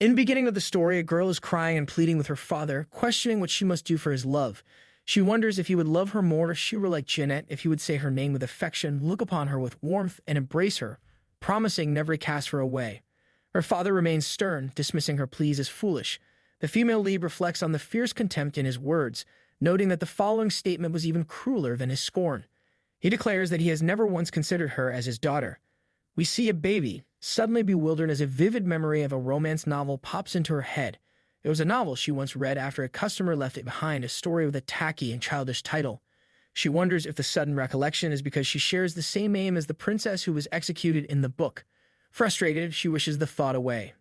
In the beginning of the story, a girl is crying and pleading with her father, questioning what she must do for his love. She wonders if he would love her more if she were like Jeanette, if he would say her name with affection, look upon her with warmth, and embrace her, promising never to cast her away. Her father remains stern, dismissing her pleas as foolish. The female lead reflects on the fierce contempt in his words, noting that the following statement was even crueler than his scorn. He declares that he has never once considered her as his daughter. We see a baby, suddenly bewildered as a vivid memory of a romance novel pops into her head. It was a novel she once read after a customer left it behind, a story with a tacky and childish title. She wonders if the sudden recollection is because she shares the same name as the princess who was executed in the book. Frustrated, she wishes the thought away.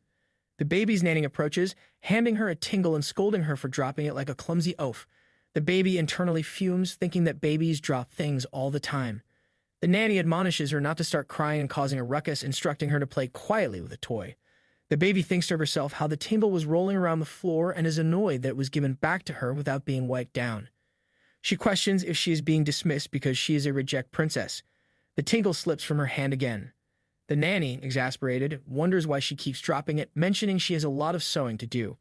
The baby's nanny approaches, handing her a tingle and scolding her for dropping it like a clumsy oaf. The baby internally fumes, thinking that babies drop things all the time. The nanny admonishes her not to start crying and causing a ruckus, instructing her to play quietly with a toy. The baby thinks to herself how the tingle was rolling around the floor and is annoyed that it was given back to her without being wiped down. She questions if she is being dismissed because she is a reject princess. The tingle slips from her hand again. The nanny, exasperated, wonders why she keeps dropping it, mentioning she has a lot of sewing to do.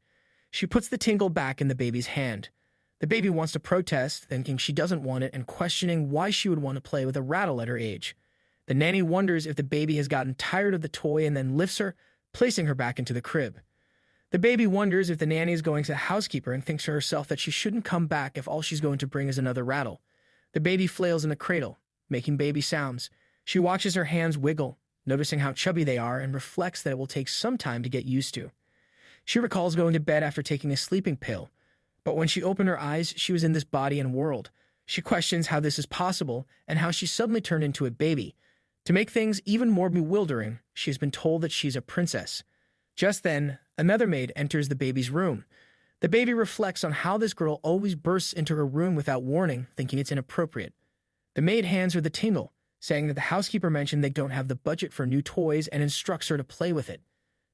She puts the tingle back in the baby's hand. The baby wants to protest, thinking she doesn't want it and questioning why she would want to play with a rattle at her age. The nanny wonders if the baby has gotten tired of the toy and then lifts her, placing her back into the crib. The baby wonders if the nanny is going to the housekeeper and thinks to herself that she shouldn't come back if all she's going to bring is another rattle. The baby flails in the cradle, making baby sounds. She watches her hands wiggle, noticing how chubby they are, and reflects that it will take some time to get used to. She recalls going to bed after taking a sleeping pill, but when she opened her eyes, she was in this body and world. She questions how this is possible and how she suddenly turned into a baby. To make things even more bewildering, she has been told that she's a princess. Just then, another maid enters the baby's room. The baby reflects on how this girl always bursts into her room without warning, thinking it's inappropriate. The maid hands her the tingle, saying that the housekeeper mentioned they don't have the budget for new toys and instructs her to play with it.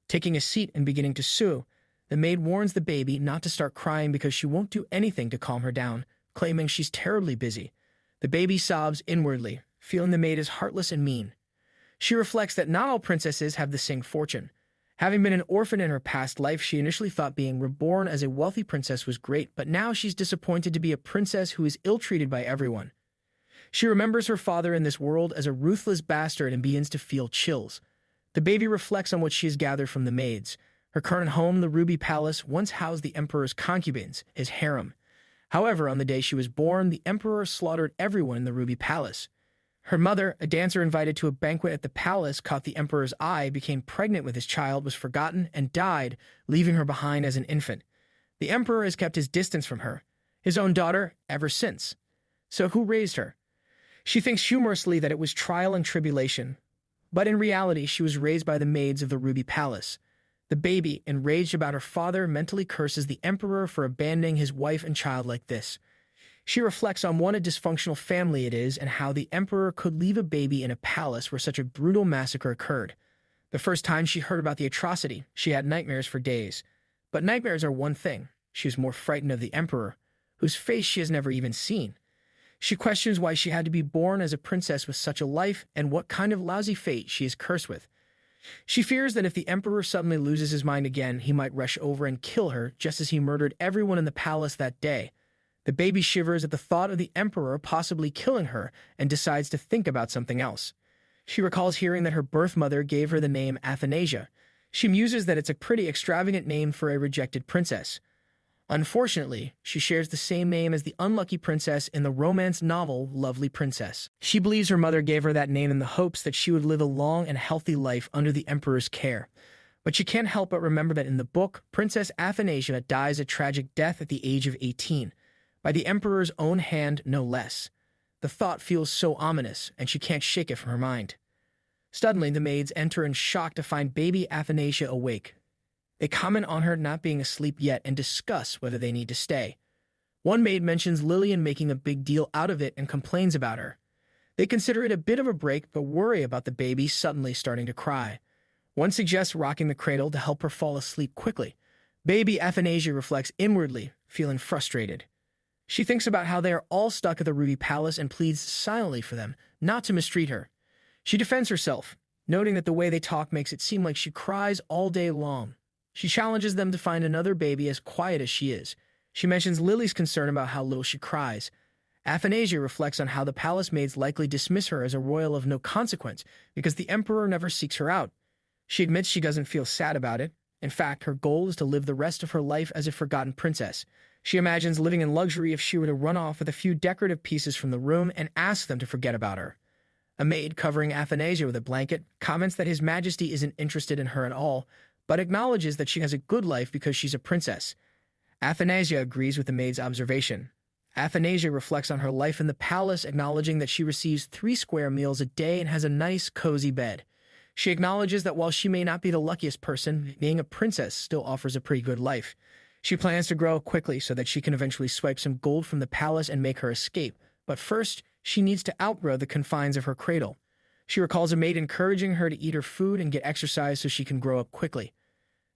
Taking a seat and beginning to sue, the maid warns the baby not to start crying because she won't do anything to calm her down, claiming she's terribly busy. The baby sobs inwardly, feeling the maid is heartless and mean. She reflects that not all princesses have the same fortune. Having been an orphan in her past life, she initially thought being reborn as a wealthy princess was great, but now she's disappointed to be a princess who is ill-treated by everyone. She remembers her father in this world as a ruthless bastard and begins to feel chills. The baby reflects on what she has gathered from the maids. Her current home, the Ruby Palace, once housed the emperor's concubines, his harem. However, on the day she was born, the emperor slaughtered everyone in the Ruby Palace. Her mother, a dancer invited to a banquet at the palace, caught the emperor's eye, became pregnant with his child, was forgotten, and died, leaving her behind as an infant. The emperor has kept his distance from her, his own daughter, ever since. So who raised her? She thinks humorously that it was trial and tribulation, but in reality she was raised by the maids of the Ruby Palace. The baby, enraged about her father, mentally curses the emperor for abandoning his wife and child like this. She reflects on what a dysfunctional family it is and how the emperor could leave a baby in a palace where such a brutal massacre occurred. The first time she heard about the atrocity, she had nightmares for days. But nightmares are one thing. She was more frightened of the emperor, whose face she has never even seen. She questions why she had to be born as a princess with such a life and what kind of lousy fate she is cursed with. She fears that if the emperor suddenly loses his mind again, he might rush over and kill her, just as he murdered everyone in the palace that day. The baby shivers at the thought of the emperor possibly killing her and decides to think about something else. She recalls hearing that her birth mother gave her the name Athanasia. She muses that it's a pretty extravagant name for a rejected princess. Unfortunately, she shares the same name as the unlucky princess in the romance novel Lovely Princess. She believes her mother gave her that name in the hopes that she would live a long and healthy life under the emperor's care. But she can't help but remember that in the book, Princess Athanasia dies a tragic death at the age of 18, by the emperor's own hand no less. The thought feels so ominous, and she can't shake it from her mind. Suddenly, the maids enter in shock to find baby Athanasia awake. They comment on her not being asleep yet and discuss whether they need to stay. One maid mentions Lillian making a big deal out of it and complains about her. They consider it a bit of a break but worry about the baby suddenly starting to cry. One suggests rocking the cradle to help her fall asleep quickly. Baby Athanasia reflects inwardly, feeling frustrated. She thinks about how they are all stuck at the Ruby Palace and pleads silently for them not to mistreat her. She defends herself, noting that the way they talk makes it seem like she cries all day long. She challenges them to find another baby as quiet as she is. She mentions Lily's concern about how little she cries. Athanasia reflects on how the palace maids likely dismiss her as a royal of no consequence because the emperor never seeks her out. She admits she doesn't feel sad about it. In fact, her goal is to live the rest of her life as a forgotten princess. She imagines living in luxury if she were to run off with a few decorative pieces from the room and ask them to forget about her. A maid covering Athanasia with a blanket comments that His Majesty isn't interested in her at all, but acknowledges that she has a good life because she's a princess. Athanasia agrees with the maid's observation. Athanasia reflects on her life in the palace, acknowledging that she receives 3 square meals a day and has a nice, cozy bed. She acknowledges that while she may not be the luckiest person, being a princess still offers a pretty good life. She plans to grow quickly so that she can eventually swipe some gold from the palace and make her escape, but first, she needs to outgrow the confines of her cradle. She recalls a maid encouraging her to eat her food and get exercise so she can grow up quickly.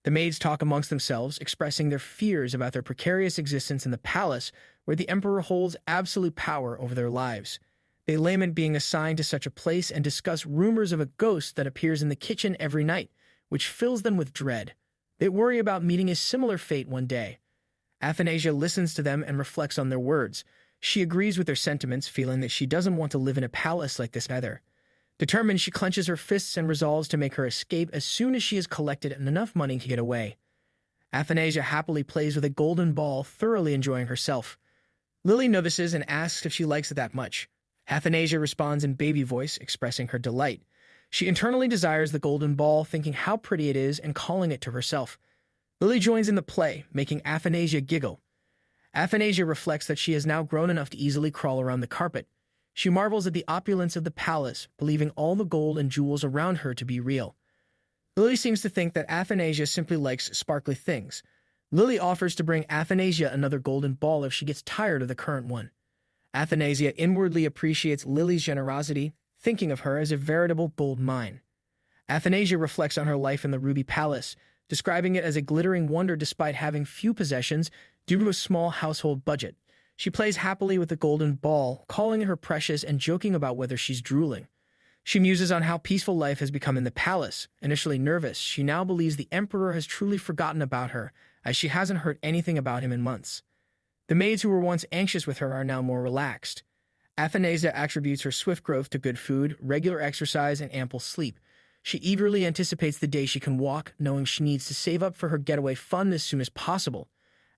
The maids talk amongst themselves, expressing their fears about their precarious existence in the palace, where the emperor holds absolute power over their lives. They lament being assigned to such a place and discuss rumors of a ghost that appears in the kitchen every night, which fills them with dread. They worry about meeting a similar fate one day. Athanasia listens to them and reflects on their words. She agrees with their sentiments, feeling that she doesn't want to live in a palace like this either. Determined, she clenches her fists and resolves to make her escape as soon as she has collected enough money to get away. Athanasia happily plays with a golden ball, thoroughly enjoying herself. Lily notices and asks if she likes it that much. Athanasia responds in baby voice, expressing her delight. She internally desires the golden ball, thinking how pretty it is and calling it to herself. Lily joins in the play, making Athanasia giggle. Athanasia reflects that she has now grown enough to easily crawl around the carpet. She marvels at the opulence of the palace, believing all the gold and jewels around her to be real. Lily seems to think that Athanasia simply likes sparkly things. Lily offers to bring Athanasia another golden ball if she gets tired of the current one. Athanasia inwardly appreciates Lily's generosity, thinking of her as a veritable gold mine. Athanasia reflects on her life in the Ruby Palace, describing it as a glittering wonder despite having few possessions due to a small household budget. She plays happily with the golden ball, calling it her precious and joking about whether she's drooling. She muses on how peaceful life has become in the palace. Initially nervous, she now believes the emperor has truly forgotten about her, as she hasn't heard anything about him in months. The maids who were once anxious with her are now more relaxed. Athanasia attributes her swift growth to good food, regular exercise, and ample sleep. She eagerly anticipates the day she can walk, knowing she needs to save up for her getaway fund as soon as possible.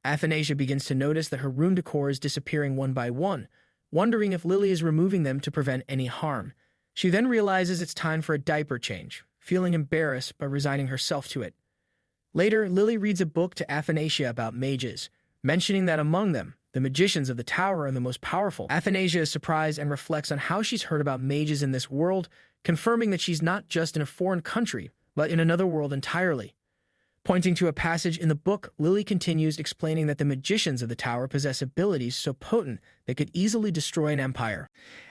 Athanasia begins to notice that her room decor is disappearing one by one, wondering if Lily is removing them to prevent any harm. She then realizes it's time for a diaper change, feeling embarrassed but resigning herself to it. Later, Lily reads a book to Athanasia about mages, mentioning that among them, the magicians of the tower are the most powerful. Athanasia is surprised and reflects on how she's heard about mages in this world, confirming that she's not just in a foreign country, but in another world entirely. Pointing to a passage in the book, Lily continues explaining that the magicians of the tower possess abilities so potent they could easily destroy an empire.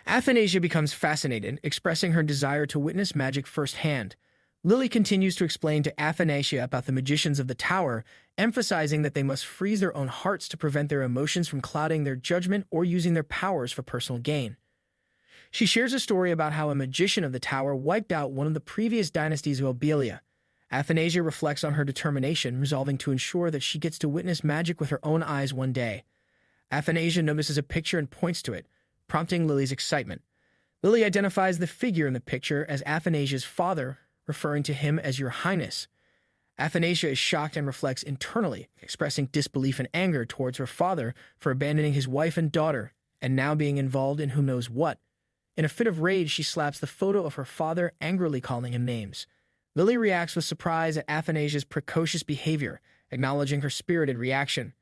Athanasia becomes fascinated, expressing her desire to witness magic firsthand. Lily continues to explain to Athanasia about the magicians of the tower, emphasizing that they must freeze their own hearts to prevent their emotions from clouding their judgment or using their powers for personal gain. She shares a story about how a magician of the tower wiped out one of the previous dynasties of Obelia. Athanasia reflects on her determination, resolving to ensure that she gets to witness magic with her own eyes one day. Athanasia notices a picture and points to it, prompting Lily's excitement. Lily identifies the figure in the picture as Athanasia's father, referring to him as Your Highness. Athanasia is shocked and reflects internally, expressing disbelief and anger towards her father for abandoning his wife and daughter, and now being involved in who knows what. In a fit of rage, she slaps the photo of her father, angrily calling him names. Lily reacts with surprise at Athanasia's precocious behavior, acknowledging her spirited reaction.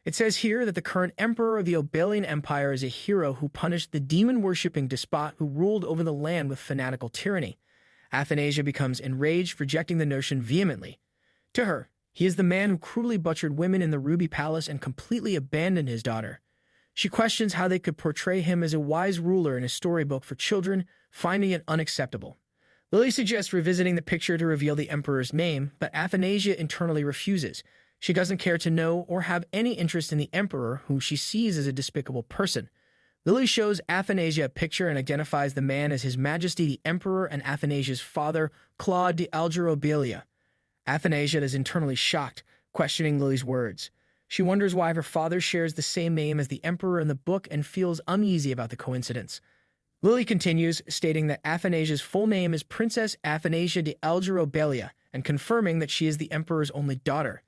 It says here that the current emperor of the Obelian Empire is a hero who punished the demon-worshipping despot who ruled over the land with fanatical tyranny. Athanasia becomes enraged, rejecting the notion vehemently. To her, he is the man who cruelly butchered women in the Ruby Palace and completely abandoned his daughter. She questions how they could portray him as a wise ruler in a storybook for children, finding it unacceptable. Lily suggests revisiting the picture to reveal the emperor's name, but Athanasia internally refuses. She doesn't care to know or have any interest in the emperor, who she sees as a despicable person. Lily shows Athanasia a picture and identifies the man as His Majesty the Emperor and Athanasia's father, Claude de Algerobelia. Athanasia is internally shocked, questioning Lily's words. She wonders why her father shares the same name as the Emperor in the book and feels uneasy about the coincidence. Lily continues, stating that Athanasia's full name is Princess Athanasia de Algerobelia, and confirming that she is the Emperor's only daughter.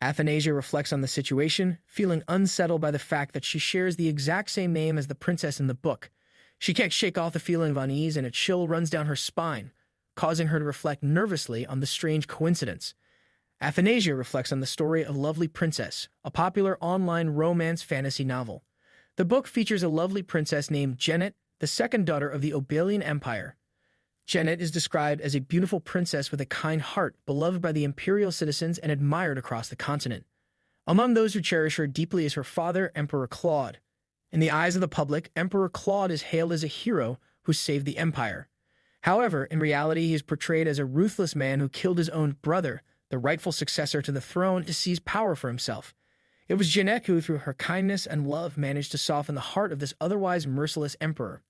Athanasia reflects on the situation, feeling unsettled by the fact that she shares the exact same name as the princess in the book. She can't shake off the feeling of unease, and a chill runs down her spine, causing her to reflect nervously on the strange coincidence. Athanasia reflects on the story of Lovely Princess, a popular online romance fantasy novel. The book features a lovely princess named Genet, the second daughter of the Obelian Empire. Genet is described as a beautiful princess with a kind heart, beloved by the imperial citizens and admired across the continent. Among those who cherish her deeply is her father, Emperor Claude. In the eyes of the public, Emperor Claude is hailed as a hero who saved the empire. However, in reality, he is portrayed as a ruthless man who killed his own brother, the rightful successor to the throne, to seize power for himself. It was Genet who, through her kindness and love, managed to soften the heart of this otherwise merciless emperor.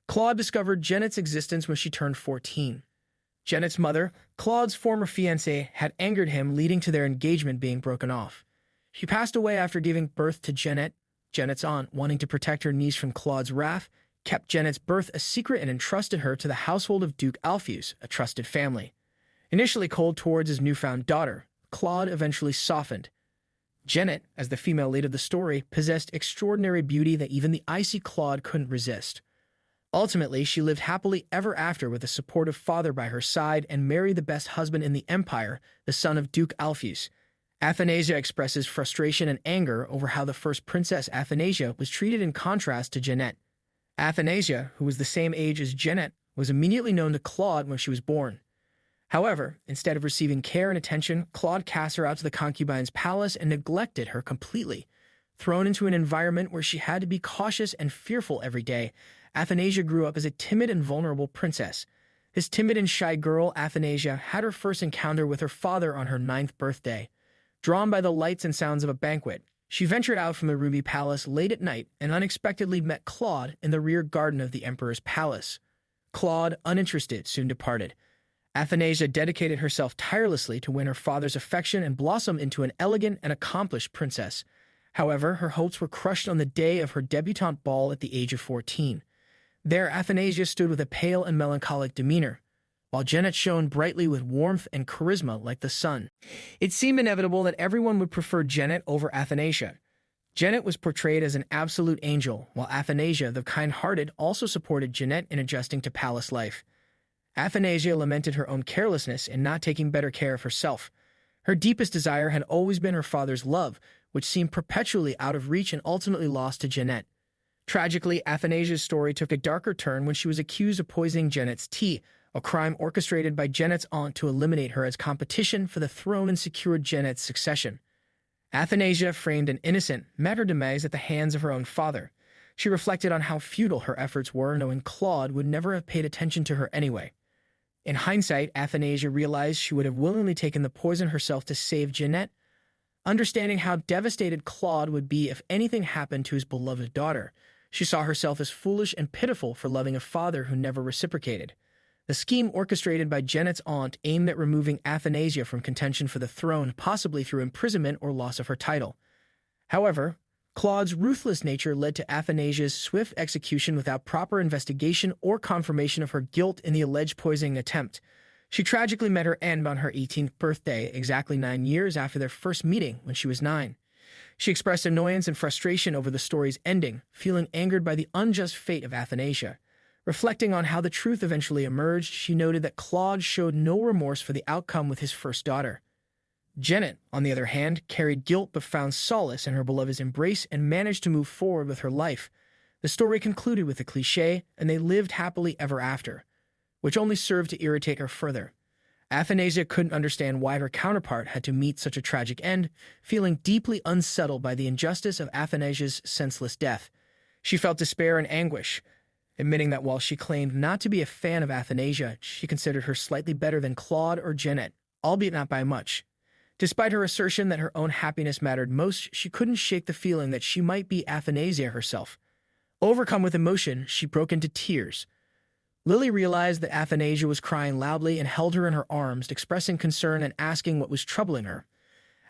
Claude discovered Genet's existence when she turned 14. Genet's mother, Claude's former fiancée, had angered him, leading to their engagement being broken off. She passed away after giving birth to Genet. Genet's aunt, wanting to protect her niece from Claude's wrath, kept Genet's birth a secret and entrusted her to the household of Duke Alpheus, a trusted family. Initially cold towards his newfound daughter, Claude eventually softened. Genet, as the female lead of the story, possessed extraordinary beauty that even the icy Claude couldn't resist. Ultimately, she lived happily ever after with a supportive father by her side and married the best husband in the empire, the son of Duke Alpheus. Athanasia expresses frustration and anger over how the first princess Athanasia was treated in contrast to Genet. Athanasia, who was the same age as Genet, was immediately known to Claude when she was born. However, instead of receiving care and attention, Claude cast her out to the concubine's palace and neglected her completely. Thrown into an environment where she had to be cautious and fearful every day, Athanasia grew up as a timid and vulnerable princess. This timid and shy girl, Athanasia, had her first encounter with her father on her 9th birthday. Drawn by the lights and sounds of a banquet, she ventured out from the Ruby Palace late at night and unexpectedly met Claude in the rear garden of the Emperor's palace. Claude, uninterested, soon departed. Athanasia dedicated herself tirelessly to win her father's affection and blossom into an elegant and accomplished princess. However, her hopes were crushed on the day of her debutante ball at the age of 14. There, Athanasia stood with a pale and melancholic demeanor, while Genet shone brightly with warmth and charisma like the sun. It seemed inevitable that everyone would prefer Genet over Athanasia. Genet was portrayed as an absolute angel, while Athanasia, the kind-hearted, also supported Genet in adjusting to palace life. Athanasia lamented her own carelessness in not taking better care of herself. Her deepest desire had always been her father's love, which seemed perpetually out of reach and ultimately lost to Genet. Tragically, Athanasia's story took a darker turn when she was accused of poisoning Genet's tea, a crime orchestrated by Genet's aunt to eliminate her as competition for the throne and secure Genet's succession. Athanasia, framed and innocent, met her demise at the hands of her own father. She reflected on how futile her efforts were, knowing Claude would never have paid attention to her anyway. In hindsight, Athanasia realized she would have willingly taken the poison herself to save Genet, understanding how devastated Claude would be if anything happened to his beloved daughter. She saw herself as foolish and pitiful for loving a father who never reciprocated. The scheme orchestrated by Genet's aunt aimed at removing Athanasia from contention for the throne, possibly through imprisonment or loss of her title. However, Claude's ruthless nature led to Athanasia's swift execution without proper investigation or confirmation of her guilt in the alleged poisoning attempt. She tragically met her end on her 18th birthday, exactly 9 years after their first meeting when she was 9. She expressed annoyance and frustration over the story's ending, feeling angered by the unjust fate of Athanasia. Reflecting on how the truth eventually emerged, she noted that Claude showed no remorse for the outcome with his first daughter. Genet, on the other hand, carried guilt but found solace in her beloved's embrace and managed to move forward with her life. The story concluded with a cliché, and they lived happily ever after, which only served to irritate her further. Athanasia couldn't understand why her counterpart had to meet such a tragic end, feeling deeply unsettled by the injustice of Athanasia's senseless death. She felt despair and anguish, admitting that while she claimed not to be a fan of Athanasia, she considered her slightly better than Claude or Genet, albeit not by much. Despite her assertion that her own happiness mattered most, she couldn't shake the feeling that she might be Athanasia herself. Overcome with emotion, she broke into tears. Lily realized that Athanasia was crying loudly and held her in her arms, expressing concern and asking what was troubling her.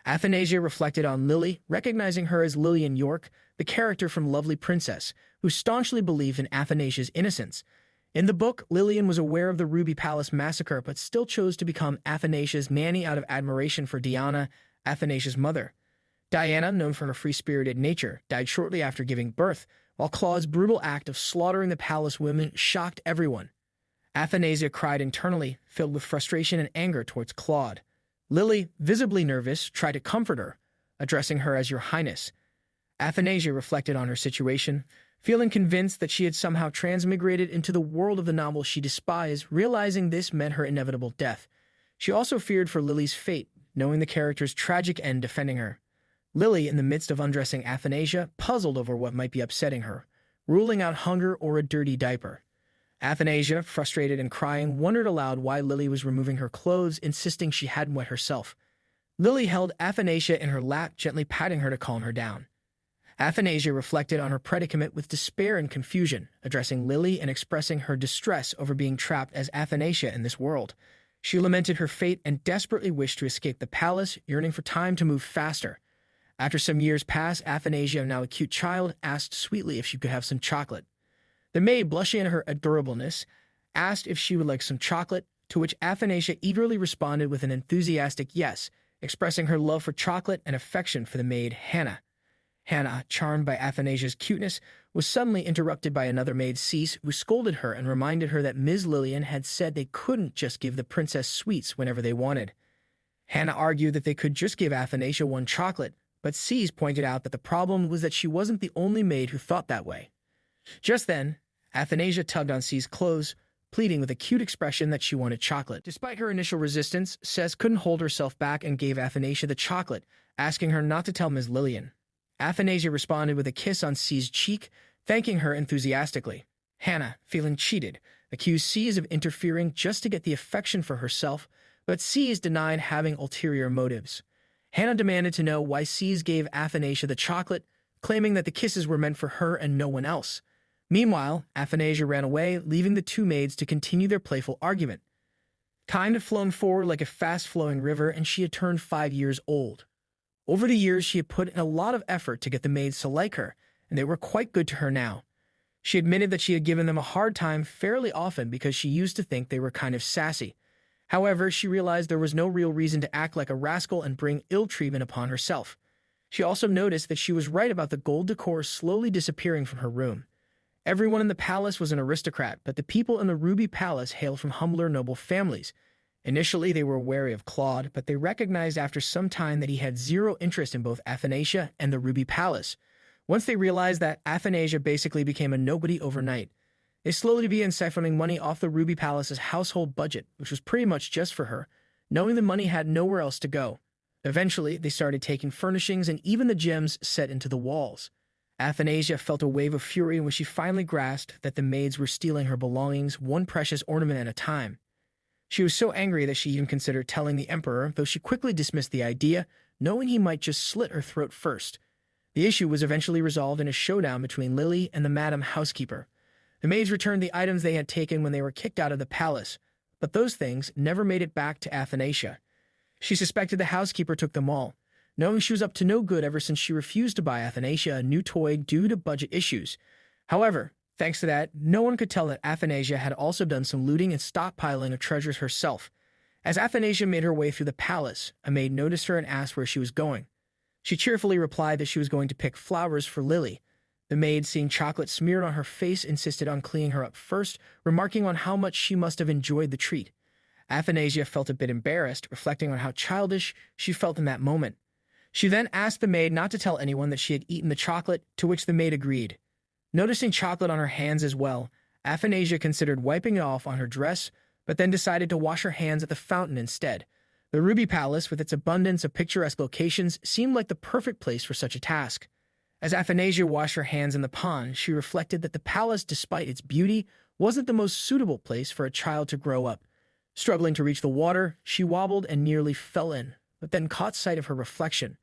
Athanasia reflected on Lily, recognizing her as Lillian York, the character from Lovely Princess, who staunchly believed in Athanasia's innocence. In the book, Lillian was aware of the Ruby Palace massacre but still chose to become Athanasia's nanny out of admiration for Diana, Athanasia's mother. Diana, known for her free-spirited nature, died shortly after giving birth, while Claude's brutal act of slaughtering the palace women shocked everyone. Athanasia cried internally, filled with frustration and anger towards Claude. Lily, visibly nervous, tried to comfort her, addressing her as Your Highness. Athanasia reflected on her situation, feeling convinced that she had somehow transmigrated into the world of the novel she despised, realizing this meant her inevitable death. She also feared for Lily's fate, knowing the character's tragic end defending her. Lily, in the midst of undressing Athanasia, puzzled over what might be upsetting her, ruling out hunger or a dirty diaper. Athanasia, frustrated and crying, wondered aloud why Lily was removing her clothes, insisting she hadn't wet herself. Lily held Athanasia in her lap, gently patting her to calm her down. Athanasia reflected on her predicament with despair and confusion, addressing Lily and expressing her distress over being trapped as Athanasia in this world. She lamented her fate and desperately wished to escape the palace, yearning for time to move faster. After some years passed, Athanasia, now a cute child, asked sweetly if she could have some chocolate. The maid, blushing at her adorableness, asked if she would like some chocolate, to which Athanasia eagerly responded with an enthusiastic yes, expressing her love for chocolate and affection for the maid Hannah. Hannah, charmed by Athanasia's cuteness, was suddenly interrupted by another maid, Cease, who scolded her and reminded her that Ms. Lillian had said they couldn't just give the princess sweets whenever they wanted. Hannah argued that they could just give Athanasia one chocolate, but Cease pointed out that the problem was that she wasn't the only maid who thought that way. Just then, Athanasia tugged on Cee's clothes, pleading with a cute expression that she wanted chocolate. Despite her initial resistance, Cez couldn't hold herself back and gave Athanasia the chocolate, asking her not to tell Ms. Lillian. Athanasia responded with a kiss on Cee's cheek, thanking her enthusiastically. Hannah, feeling cheated, accused Cees of interfering just to get the affection for herself, but Cees denied having ulterior motives. Hannah demanded to know why Cees gave Athanasia the chocolate, claiming that the kisses were meant for her and no one else. Meanwhile, Athanasia ran away, leaving the two maids to continue their playful argument. Time had flown forward like a fast-flowing river, and she had turned 5 years old. Over the years, she had put in a lot of effort to get the maids to like her, and they were quite good to her now. She admitted that she had given them a hard time fairly often because she used to think they were kind of sassy. However, she realized there was no real reason to act like a rascal and bring ill treatment upon herself. She also noticed that she was right about the gold decor slowly disappearing from her room. Everyone in the palace was an aristocrat, but the people in the Ruby Palace hailed from humbler noble families. Initially, they were wary of Claude, but they recognized after some time that he had zero interest in both Athanasia and the Ruby Palace. Once they realized that Athanasia basically became a nobody overnight, they slowly began siphoning money off the Ruby Palace's household budget, which was pretty much just for her, knowing the money had nowhere else to go. Eventually, they started taking furnishings and even the gems set into the walls. Athanasia felt a wave of fury when she finally grasped that the maids were stealing her belongings, one precious ornament at a time. She was so angry that she even considered telling the emperor, though she quickly dismissed the idea, knowing he might just slit her throat first. The issue was eventually resolved in a showdown between Lily and the Madam Housekeeper. The maids returned the items they had taken when they were kicked out of the palace, but those things never made it back to Athanasia. She suspected the housekeeper took them all, knowing she was up to no good ever since she refused to buy Athanasia a new toy due to budget issues. However, thanks to that, no one could tell that Athanasia had also done some looting and stockpiling of treasures herself. As Athanasia made her way through the palace, a maid noticed her and asked where she was going. She cheerfully replied that she was going to pick flowers for Lily. The maid, seeing chocolate smeared on her face, insisted on cleaning her up first, remarking on how much she must have enjoyed the treat. Athanasia felt a bit embarrassed, reflecting on how childish she felt in that moment. She then asked the maid not to tell anyone that she had eaten the chocolate, to which the maid agreed. Noticing chocolate on her hands as well, Athanasia considered wiping it off on her dress, but then decided to wash her hands at the fountain instead. The Ruby Palace, with its abundance of picturesque locations, seemed like the perfect place for such a task. As Athanasia washed her hands in the pond, she reflected that the palace, despite its beauty, wasn't the most suitable place for a child to grow up. Struggling to reach the water, she wobbled and nearly fell in, but then caught sight of her reflection.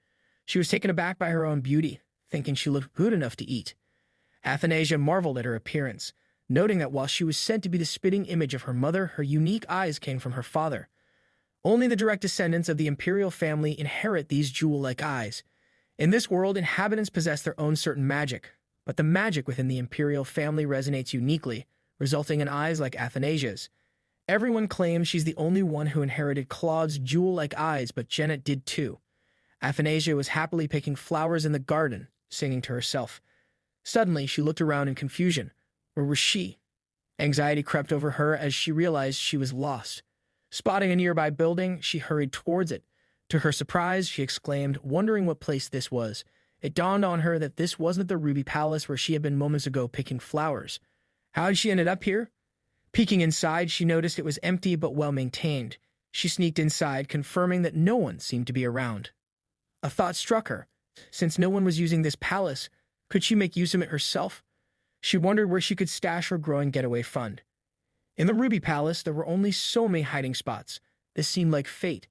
She was taken aback by her own beauty, thinking she looked good enough to eat. Athanasia marveled at her appearance. noting that while she was said to be the spitting image of her mother, her unique eyes came from her father. Only the direct descendants of the imperial family inherit these jewel-like eyes. In this world, inhabitants possess their own certain magic, but the magic within the imperial family resonates uniquely, resulting in eyes like Athanasia's. Everyone claims she's the only one who inherited Claude's jewel-like eyes, but Janet did too. Athanasia was happily picking flowers in the garden, singing to herself. Suddenly, she looked around in confusion. Where was she? Anxiety crept over her as she realized she was lost. Spotting a nearby building, she hurried towards it. To her surprise, she exclaimed, wondering what place this was. It dawned on her that this wasn't the Ruby Palace where she had been moments ago picking flowers. How had she ended up here? Peeking inside, she noticed it was empty but well-maintained. She sneaked inside, confirming that no one seemed to be around. A thought struck her. Since no one was using this palace, could she make use of it herself? She wondered where she could stash her growing getaway fund. In the Ruby Palace, there were only so many hiding spots. This seemed like fate.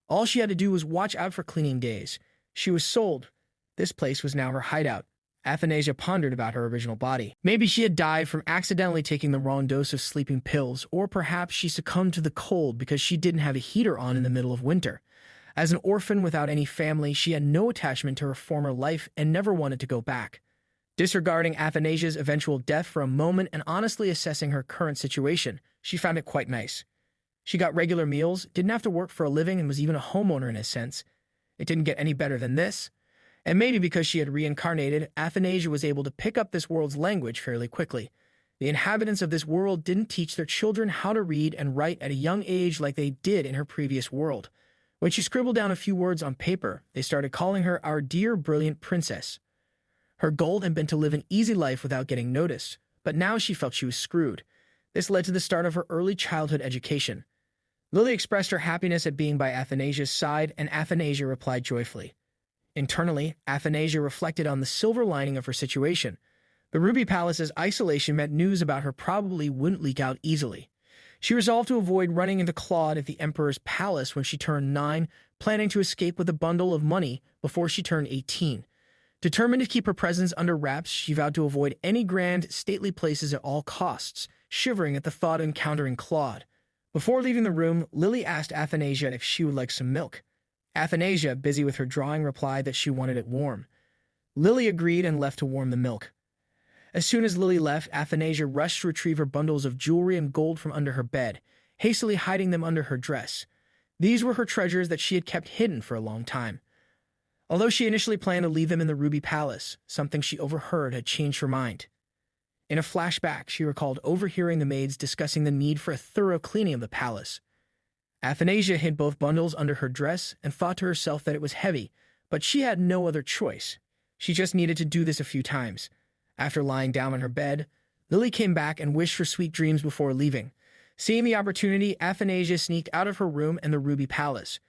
All she had to do was watch out for cleaning days. She was sold. This place was now her hideout. Athanasia pondered about her original body. Maybe she had died from accidentally taking the wrong dose of sleeping pills, or perhaps she succumbed to the cold because she didn't have a heater on in the middle of winter. As an orphan without any family, she had no attachment to her former life and never wanted to go back. Disregarding Athanasia's eventual death for a moment and honestly assessing her current situation, she found it quite nice. She got regular meals, didn't have to work for a living, and was even a homeowner in a sense. It didn't get any better than this. And maybe because she had reincarnated, Athanasia was able to pick up this world's language fairly quickly. The inhabitants of this world didn't teach their children how to read and write at a young age like they did in her previous world. When she scribbled down a few words on paper, they started calling her our dear brilliant princess. Her goal had been to live an easy life without getting noticed, but now she felt she was screwed. This led to the start of her early childhood education. Lily expressed her happiness at being by Athanasia's side, and Athanasia replied joyfully. Internally, Athanasia reflected on the silver lining of her situation. The Ruby Palace's isolation meant news about her probably wouldn't leak out easily. She resolved to avoid running into Claude at the Emperor's palace when she turned 9, planning to escape with a bundle of money before she turned 18. Determined to keep her presence under wraps, she vowed to avoid any grand, stately places at all costs, shivering at the thought of encountering Claude. Before leaving the room, Lily asked Athanasia if she would like some milk. Athanasia, busy with her drawing, replied that she wanted it warm. Lily agreed and left to warm the milk. As soon as Lily left, Athanasia rushed to retrieve her bundles of jewelry and gold from under her bed, hastily hiding them under her dress. These were her treasures that she had kept hidden for a long time. Although she initially planned to leave them in the Ruby Palace, something she overheard had changed her mind. In a flashback, she recalled overhearing the maids discussing the need for a thorough cleaning of the palace. Athanasia hid both bundles under her dress and thought to herself that it was heavy, but she had no other choice. She just needed to do this a few times. After lying down on her bed, Lily came back and wished for sweet dreams before leaving. Seeing the opportunity, Athanasia sneaked out of her room in the Ruby Palace.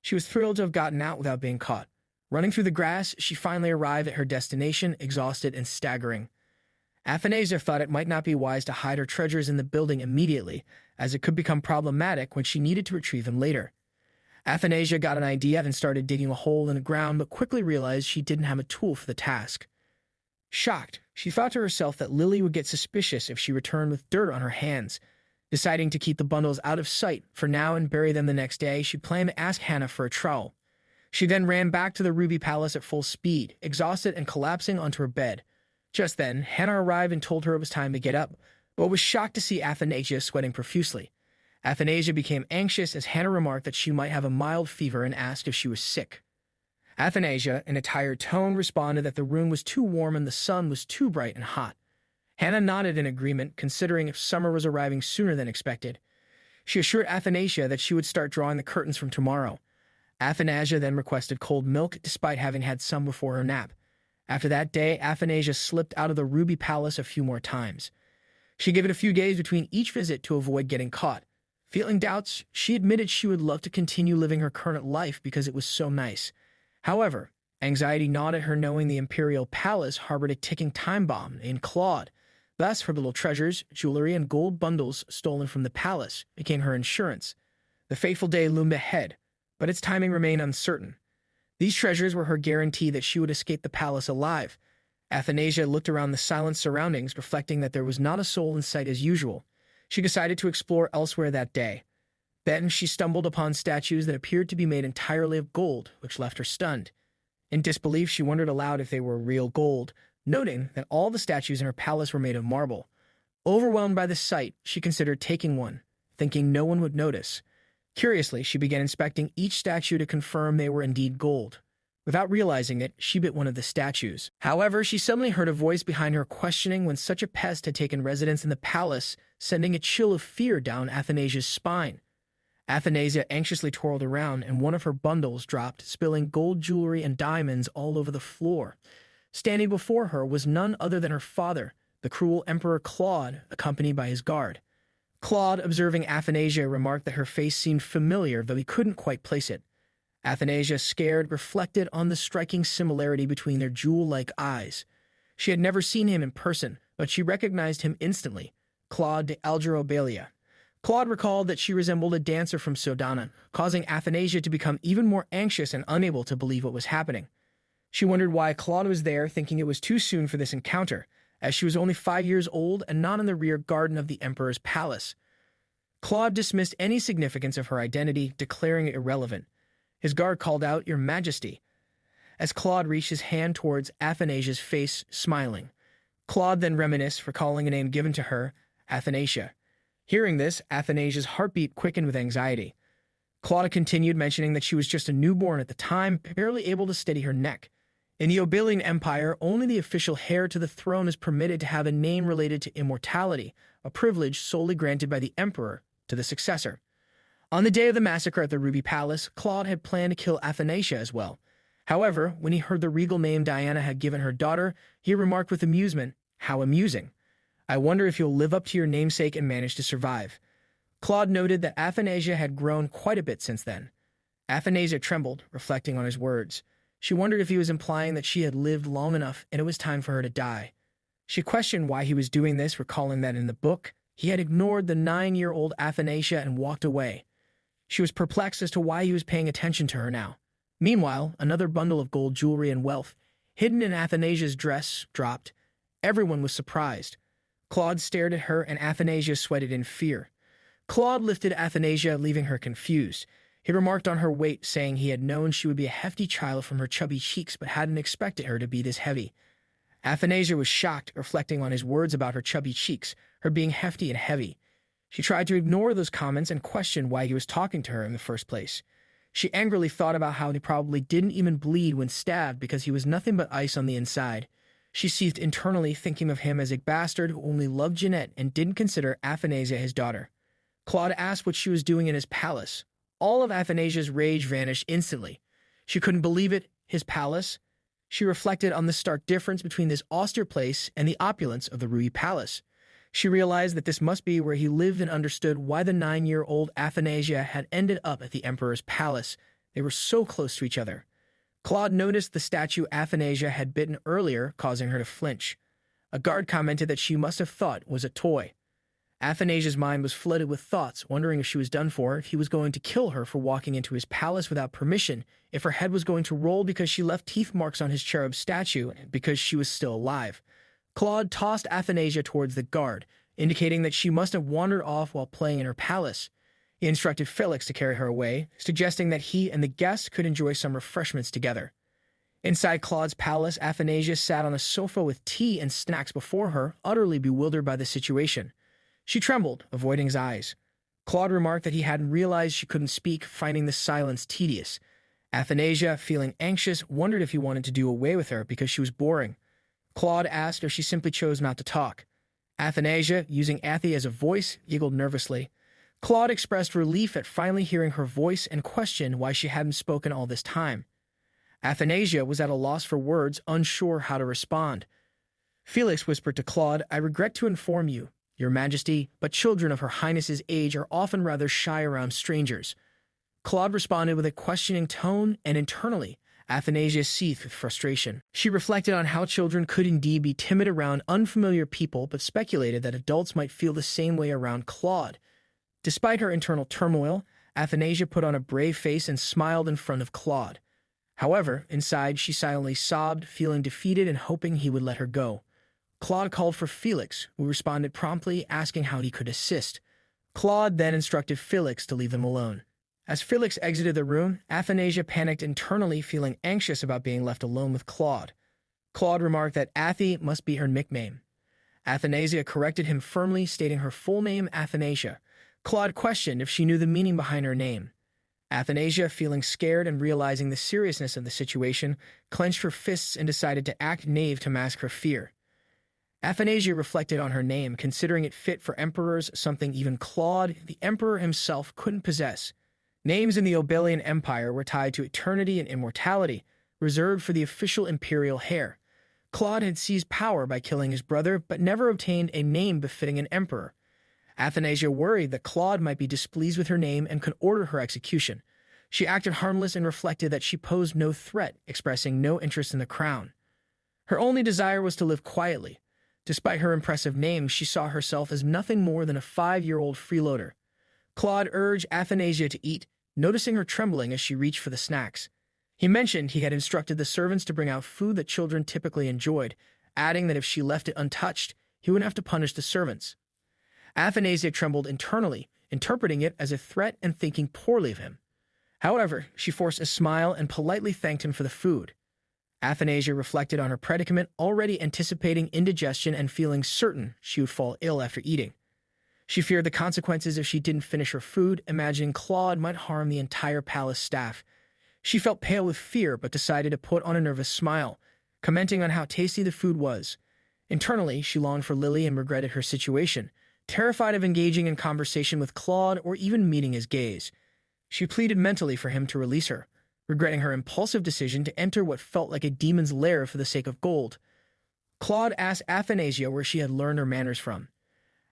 She was thrilled to have gotten out without being caught. Running through the grass, she finally arrived at her destination, exhausted and staggering. Athanasia thought it might not be wise to hide her treasures in the building immediately, as it could become problematic when she needed to retrieve them later. Athanasia got an idea and started digging a hole in the ground, but quickly realized she didn't have a tool for the task. Shocked, she thought to herself that Lily would get suspicious if she returned with dirt on her hands. Deciding to keep the bundles out of sight for now and bury them the next day, she planned to ask Hannah for a trowel. She then ran back to the Ruby Palace at full speed, exhausted and collapsing onto her bed. Just then, Hannah arrived and told her it was time to get up, but was shocked to see Athanasia sweating profusely. Athanasia became anxious as Hannah remarked that she might have a mild fever and asked if she was sick. Athanasia, in a tired tone, responded that the room was too warm and the sun was too bright and hot. Hannah nodded in agreement, considering if summer was arriving sooner than expected. She assured Athanasia that she would start drawing the curtains from tomorrow. Athanasia then requested cold milk, despite having had some before her nap. After that day, Athanasia slipped out of the Ruby Palace a few more times. She gave it a few days between each visit to avoid getting caught. Feeling doubts, she admitted she would love to continue living her current life because it was so nice. However, anxiety gnawed at her knowing the Imperial Palace harbored a ticking time bomb named Claude. Thus, her little treasures, jewelry, and gold bundles stolen from the palace became her insurance. The fateful day loomed ahead, but its timing remained uncertain. These treasures were her guarantee that she would escape the palace alive. Athanasia looked around the silent surroundings, reflecting that there was not a soul in sight as usual. She decided to explore elsewhere that day. Then she stumbled upon statues that appeared to be made entirely of gold, which left her stunned. In disbelief, she wondered aloud if they were real gold, noting that all the statues in her palace were made of marble. Overwhelmed by the sight, she considered taking one, thinking no one would notice. Curiously, she began inspecting each statue to confirm they were indeed gold. Without realizing it, she bit one of the statues. However, she suddenly heard a voice behind her questioning when such a pest had taken residence in the palace, sending a chill of fear down Athanasia's spine. Athanasia anxiously twirled around, and one of her bundles dropped, spilling gold jewelry and diamonds all over the floor. Standing before her was none other than her father, the cruel Emperor Claude, accompanied by his guard. Claude, observing Athanasia, remarked that her face seemed familiar, though he couldn't quite place it. Athanasia, scared, reflected on the striking similarity between their jewel-like eyes. She had never seen him in person, but she recognized him instantly, Claude de Algerobalia. Claude recalled that she resembled a dancer from Sodana, causing Athanasia to become even more anxious and unable to believe what was happening. She wondered why Claude was there, thinking it was too soon for this encounter, as she was only 5 years old and not in the rear garden of the Emperor's palace. Claude dismissed any significance of her identity, declaring it irrelevant. His guard called out, "Your Majesty," as Claude reached his hand towards Athanasia's face, smiling. Claude then reminisced, recalling a name given to her, Athanasia. Hearing this, Athanasia's heartbeat quickened with anxiety. Claude continued, mentioning that she was just a newborn at the time, barely able to steady her neck. In the Obelian Empire, only the official heir to the throne is permitted to have a name related to immortality, a privilege solely granted by the emperor to the successor. On the day of the massacre at the Ruby Palace, Claude had planned to kill Athanasia as well. However, when he heard the regal name Diana had given her daughter, he remarked with amusement, "How amusing. I wonder if you'll live up to your namesake and manage to survive." Claude noted that Athanasia had grown quite a bit since then. Athanasia trembled, reflecting on his words. She wondered if he was implying that she had lived long enough and it was time for her to die. She questioned why he was doing this, recalling that in the book, he had ignored the 9-year-old Athanasia and walked away. She was perplexed as to why he was paying attention to her now. Meanwhile, another bundle of gold jewelry and wealth, hidden in Athanasia's dress, dropped. Everyone was surprised. Claude stared at her, and Athanasia sweated in fear. Claude lifted Athanasia, leaving her confused. He remarked on her weight, saying he had known she would be a hefty child from her chubby cheeks, but hadn't expected her to be this heavy. Athanasia was shocked, reflecting on his words about her chubby cheeks, her being hefty and heavy. She tried to ignore those comments and questioned why he was talking to her in the first place. She angrily thought about how he probably didn't even bleed when stabbed because he was nothing but ice on the inside. She seethed internally, thinking of him as a bastard who only loved Jeanette and didn't consider Athanasia his daughter. Claude asked what she was doing in his palace. All of Athanasia's rage vanished instantly. She couldn't believe it, his palace. She reflected on the stark difference between this austere place and the opulence of the Ruby Palace. She realized that this must be where he lived and understood why the 9-year-old Athanasia had ended up at the Emperor's palace. They were so close to each other. Claude noticed the statue Athanasia had bitten earlier, causing her to flinch. A guard commented that she must have thought it was a toy. Athanasia's mind was flooded with thoughts, wondering if she was done for, if he was going to kill her for walking into his palace without permission, if her head was going to roll because she left teeth marks on his cherub statue, because she was still alive. Claude tossed Athanasia towards the guard, indicating that she must have wandered off while playing in her palace. He instructed Felix to carry her away, suggesting that he and the guests could enjoy some refreshments together. Inside Claude's palace, Athanasia sat on a sofa with tea and snacks before her, utterly bewildered by the situation. She trembled, avoiding his eyes. Claude remarked that he hadn't realized she couldn't speak, finding the silence tedious. Athanasia, feeling anxious, wondered if he wanted to do away with her because she was boring. Claude asked if she simply chose not to talk. Athanasia, using Athie as a voice, giggled nervously. Claude expressed relief at finally hearing her voice and questioned why she hadn't spoken all this time. Athanasia was at a loss for words, unsure how to respond. Felix whispered to Claude, "I regret to inform you, Your Majesty, but children of Her Highness's age are often rather shy around strangers." Claude responded with a questioning tone, and internally, Athanasia seethed with frustration. She reflected on how children could indeed be timid around unfamiliar people, but speculated that adults might feel the same way around Claude. Despite her internal turmoil, Athanasia put on a brave face and smiled in front of Claude. However, inside she silently sobbed, feeling defeated and hoping he would let her go. Claude called for Felix, who responded promptly, asking how he could assist. Claude then instructed Felix to leave them alone. As Felix exited the room, Athanasia panicked internally, feeling anxious about being left alone with Claude. Claude remarked that Athy must be her nickname. Athanasia corrected him firmly, stating her full name, Athanasia. Claude questioned if she knew the meaning behind her name. Athanasia, feeling scared and realizing the seriousness of the situation, clenched her fists and decided to act knave to mask her fear. Athanasia reflected on her name, considering it fit for emperors, something even Claude, the emperor himself, couldn't possess. Names in the Obelian Empire were tied to eternity and immortality, reserved for the official imperial heir. Claude had seized power by killing his brother, but never obtained a name befitting an emperor. Athanasia worried that Claude might be displeased with her name and could order her execution. She acted harmless and reflected that she posed no threat, expressing no interest in the crown. Her only desire was to live quietly. Despite her impressive name, she saw herself as nothing more than a 5-year-old freeloader. Claude urged Athanasia to eat, noticing her trembling as she reached for the snacks. He mentioned he had instructed the servants to bring out food that children typically enjoyed, adding that if she left it untouched, he would have to punish the servants. Athanasia trembled internally, interpreting it as a threat and thinking poorly of him. However, she forced a smile and politely thanked him for the food. Athanasia reflected on her predicament, already anticipating indigestion and feeling certain she would fall ill after eating. She feared the consequences if she didn't finish her food, imagining Claude might harm the entire palace staff. She felt pale with fear, but decided to put on a nervous smile, commenting on how tasty the food was. Internally, she longed for Lily and regretted her situation, terrified of engaging in conversation with Claude or even meeting his gaze. She pleaded mentally for him to release her, regretting her impulsive decision to enter what felt like a demon's lair for the sake of gold. Claude asked Athanasia where she had learned her manners from.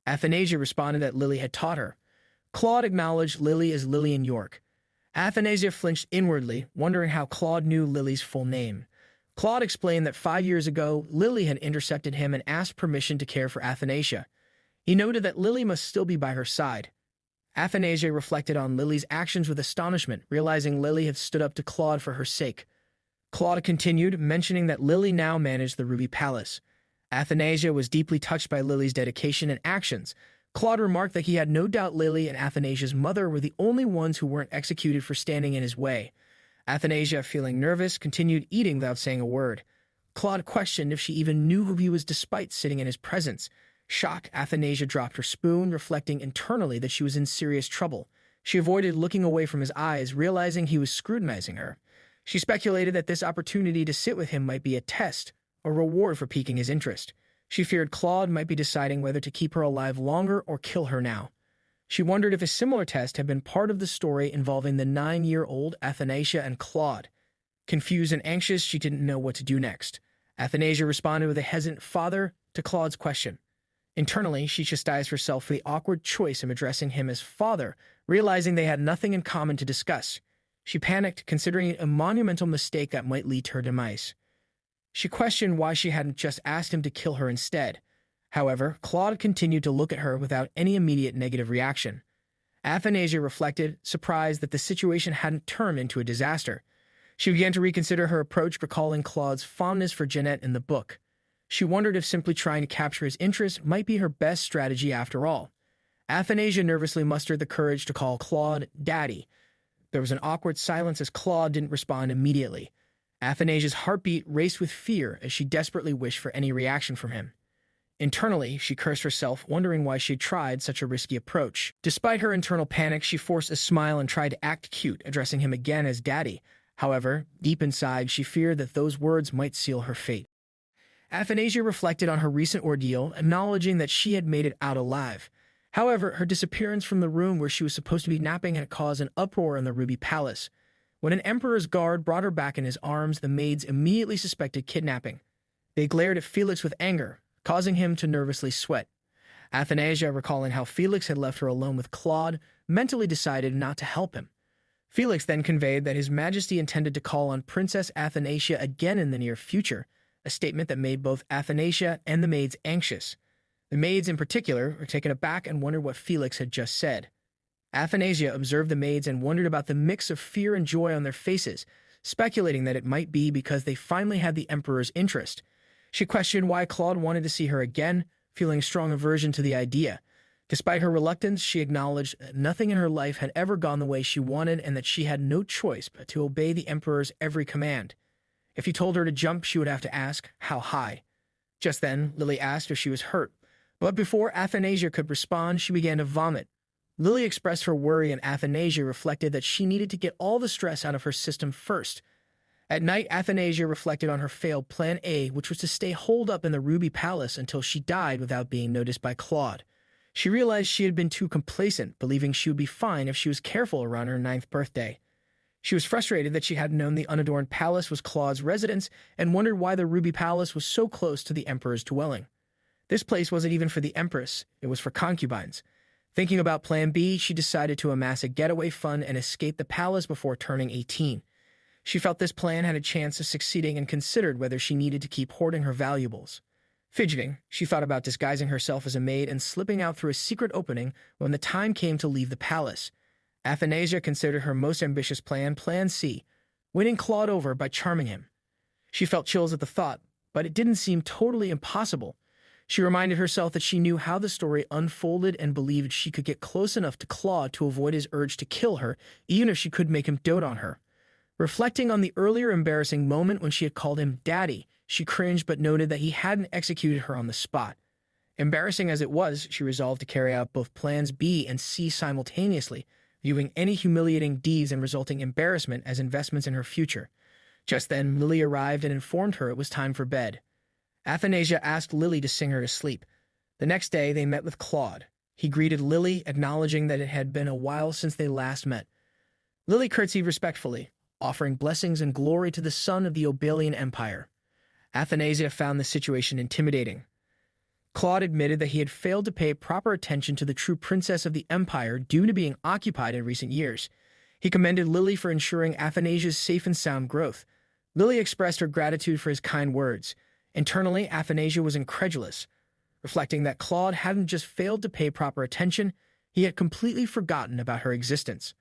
Athanasia responded that Lily had taught her. Claude acknowledged Lily as Lillian York. Athanasia flinched inwardly, wondering how Claude knew Lily's full name. Claude explained that 5 years ago, Lily had intercepted him and asked permission to care for Athanasia. He noted that Lily must still be by her side. Athanasia reflected on Lily's actions with astonishment, realizing Lily had stood up to Claude for her sake. Claude continued, mentioning that Lily now managed the Ruby Palace. Athanasia was deeply touched by Lily's dedication and actions. Claude remarked that he had no doubt Lily and Athanasia's mother were the only ones who weren't executed for standing in his way. Athanasia, feeling nervous, continued eating without saying a word. Claude questioned if she even knew who he was despite sitting in his presence. Shocked, Athanasia dropped her spoon, reflecting internally that she was in serious trouble. She avoided looking away from his eyes, realizing he was scrutinizing her. She speculated that this opportunity to sit with him might be a test, a reward for piquing his interest. She feared Claude might be deciding whether to keep her alive longer or kill her now. She wondered if a similar test had been part of the story involving the 9-year-old Athanasia and Claude. Confused and anxious, she didn't know what to do next. Athanasia responded with a hesitant "father" to Claude's question. Internally, she chastised herself for the awkward choice of addressing him as father, realizing they had nothing in common to discuss. She panicked, considering it a monumental mistake that might lead to her demise. She questioned why she hadn't just asked him to kill her instead. However, Claude continued to look at her without any immediate negative reaction. Athanasia reflected, surprised that the situation hadn't turned into a disaster. She began to reconsider her approach, recalling Claude's fondness for Jeanette in the book. She wondered if simply trying to capture his interest might be her best strategy after all. Athanasia nervously mustered the courage to call Claude Daddy. There was an awkward silence as Claude didn't respond immediately. Athanasia's heartbeat raced with fear as she desperately wished for any reaction from him. Internally, she cursed herself, wondering why she had tried such a risky approach. Despite her internal panic, she forced a smile and tried to act cute, addressing him again as Daddy. However, deep inside, she feared that those words might seal her fate. Athanasia reflected on her recent ordeal, acknowledging that she had made it out alive. However, her disappearance from the room where she was supposed to be napping had caused an uproar in the Ruby Palace. When an emperor's guard brought her back in his arms, the maids immediately suspected kidnapping. They glared at Felix with anger, causing him to nervously sweat. Athanasia, recalling how Felix had left her alone with Claude, mentally decided not to help him. Felix then conveyed that His Majesty intended to call on Princess Athanasia again in the near future, a statement that made both Athanasia and the maids anxious. The maids in particular were taken aback and wondered what Felix had just said. Athanasia observed the maids and wondered about the mix of fear and joy on their faces, speculating that it might be because they finally had the Emperor's interest. She questioned why Claude wanted to see her again, feeling a strong aversion to the idea. Despite her reluctance, she acknowledged that nothing in her life had ever gone the way she wanted and that she had no choice but to obey the Emperor's every command. If he told her to jump, she would have to ask, how high? Just then, Lily asked if she was hurt. But before Athanasia could respond, she began to vomit. Lily expressed her worry, and Athanasia reflected that she needed to get all the stress out of her system first. At night, Athanasia reflected on her failed Plan A, which was to stay holed up in the Ruby Palace until she died without being noticed by Claude. She realized she had been too complacent, believing she would be fine if she was careful around her 9th birthday. She was frustrated that she hadn't known the unadorned palace was Claude's residence and wondered why the Ruby Palace was so close to the Emperor's dwelling. This place wasn't even for the Empress, it was for concubines. Thinking about Plan B, she decided to amass a getaway fund and escape the palace before turning 18. She felt this plan had a chance of succeeding and considered whether she needed to keep hoarding her valuables. Fidgeting, she thought about disguising herself as a maid and slipping out through a secret opening when the time came to leave the palace. Athanasia considered her most ambitious plan, Plan C, winning Claude over by charming him. She felt chills at the thought, but it didn't seem totally impossible. She reminded herself that she knew how the story unfolded and believed she could get close enough to Claude to avoid his urge to kill her, even if she could make him dote on her. Reflecting on the earlier embarrassing moment when she had called him Daddy, she cringed but noted that he hadn't executed her on the spot. Embarrassing as it was, she resolved to carry out both Plans B and C simultaneously, viewing any humiliating deeds and resulting embarrassment as investments in her future. Just then, Lily arrived and informed her it was time for bed. Athanasia asked Lily to sing her to sleep. The next day, they met with Claude. He greeted Lily, acknowledging that it had been a while since they last met. Lily curtsied respectfully, offering blessings and glory to the son of the Obelian Empire. Athanasia found the situation intimidating. Claude admitted that he had failed to pay proper attention to the true princess of the Empire due to being occupied in recent years. He commended Lily for ensuring Athanasia's safe and sound growth. Lily expressed her gratitude for his kind words. Internally, Athanasia was incredulous, reflecting that Claude hadn't just failed to pay proper attention, he had completely forgotten about her existence.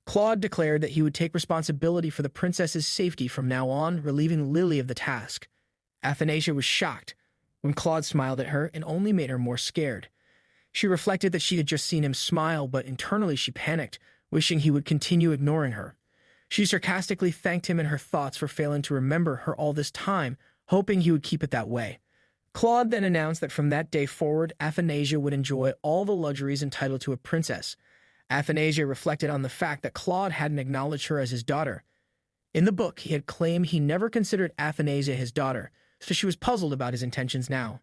Claude declared that he would take responsibility for the princess's safety from now on, relieving Lily of the task. Athanasia was shocked when Claude smiled at her and only made her more scared. She reflected that she had just seen him smile, but internally she panicked, wishing he would continue ignoring her. She sarcastically thanked him in her thoughts for failing to remember her all this time, hoping he would keep it that way. Claude then announced that from that day forward, Athanasia would enjoy all the luxuries entitled to a princess. Athanasia reflected on the fact that Claude hadn't acknowledged her as his daughter. In the book, he had claimed he never considered Athanasia his daughter, so she was puzzled about his intentions now.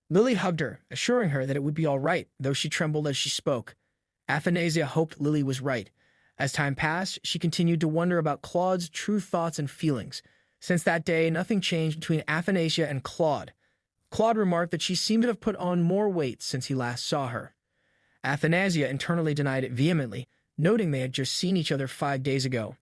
Lily hugged her, assuring her that it would be all right, though she trembled as she spoke. Athanasia hoped Lily was right. As time passed, she continued to wonder about Claude's true thoughts and feelings. Since that day, nothing changed between Athanasia and Claude. Claude remarked that she seemed to have put on more weight since he last saw her. Athanasia internally denied it vehemently, noting they had just seen each other 5 days ago.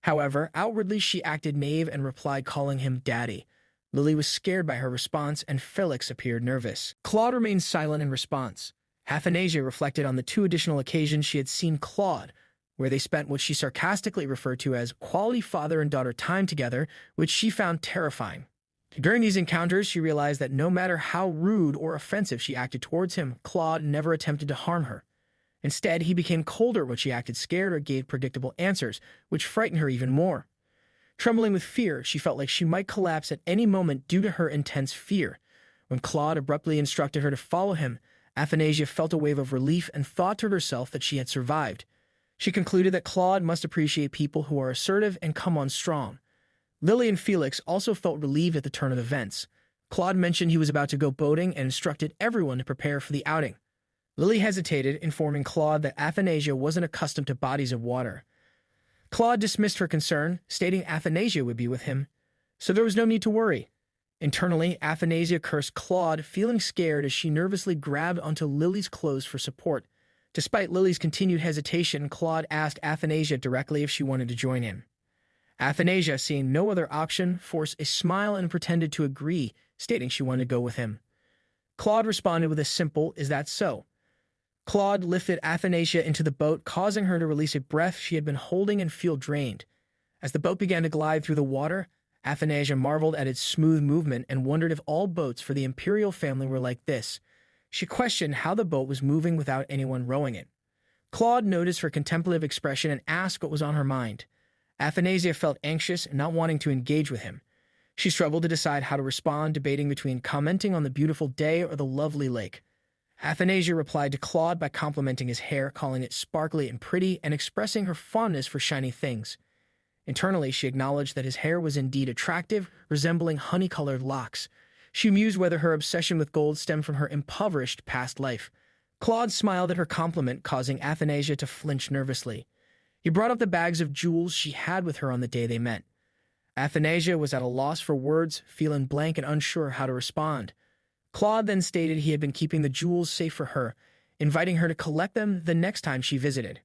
However, outwardly she acted naive and replied calling him Daddy. Lily was scared by her response, and Felix appeared nervous. Claude remained silent in response. Athanasia reflected on the 2 additional occasions she had seen Claude, where they spent what she sarcastically referred to as quality father and daughter time together, which she found terrifying. During these encounters, she realized that no matter how rude or offensive she acted towards him, Claude never attempted to harm her. Instead, he became colder when she acted scared or gave predictable answers, which frightened her even more. Trembling with fear, she felt like she might collapse at any moment due to her intense fear. When Claude abruptly instructed her to follow him, Athanasia felt a wave of relief and thought to herself that she had survived. She concluded that Claude must appreciate people who are assertive and come on strong. Lily and Felix also felt relieved at the turn of events. Claude mentioned he was about to go boating and instructed everyone to prepare for the outing. Lily hesitated, informing Claude that Athanasia wasn't accustomed to bodies of water. Claude dismissed her concern, stating Athanasia would be with him, so there was no need to worry. Internally, Athanasia cursed Claude, feeling scared as she nervously grabbed onto Lily's clothes for support. Despite Lily's continued hesitation, Claude asked Athanasia directly if she wanted to join him. Athanasia, seeing no other option, forced a smile and pretended to agree, stating she wanted to go with him. Claude responded with a simple, "Is that so?" Claude lifted Athanasia into the boat, causing her to release a breath she had been holding and feel drained. As the boat began to glide through the water, Athanasia marveled at its smooth movement and wondered if all boats for the imperial family were like this. She questioned how the boat was moving without anyone rowing it. Claude noticed her contemplative expression and asked what was on her mind. Athanasia felt anxious and not wanting to engage with him. She struggled to decide how to respond, debating between commenting on the beautiful day or the lovely lake. Athanasia replied to Claude by complimenting his hair, calling it sparkly and pretty, and expressing her fondness for shiny things. Internally, she acknowledged that his hair was indeed attractive, resembling honey-colored locks. She mused whether her obsession with gold stemmed from her impoverished past life. Claude smiled at her compliment, causing Athanasia to flinch nervously. He brought up the bags of jewels she had with her on the day they met. Athanasia was at a loss for words, feeling blank and unsure how to respond. Claude then stated he had been keeping the jewels safe for her, inviting her to collect them the next time she visited.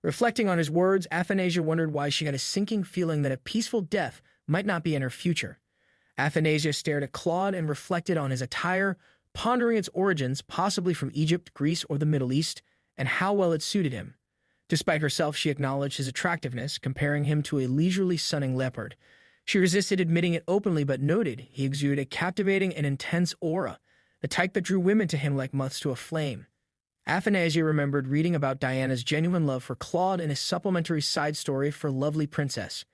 Reflecting on his words, Athanasia wondered why she had a sinking feeling that a peaceful death might not be in her future. Athanasia stared at Claude and reflected on his attire, pondering its origins, possibly from Egypt, Greece, or the Middle East, and how well it suited him. Despite herself, she acknowledged his attractiveness, comparing him to a leisurely sunning leopard. She resisted admitting it openly, but noted he exuded a captivating and intense aura, the type that drew women to him like moths to a flame. Athanasia remembered reading about Diana's genuine love for Claude in a supplementary side story for Lovely Princess.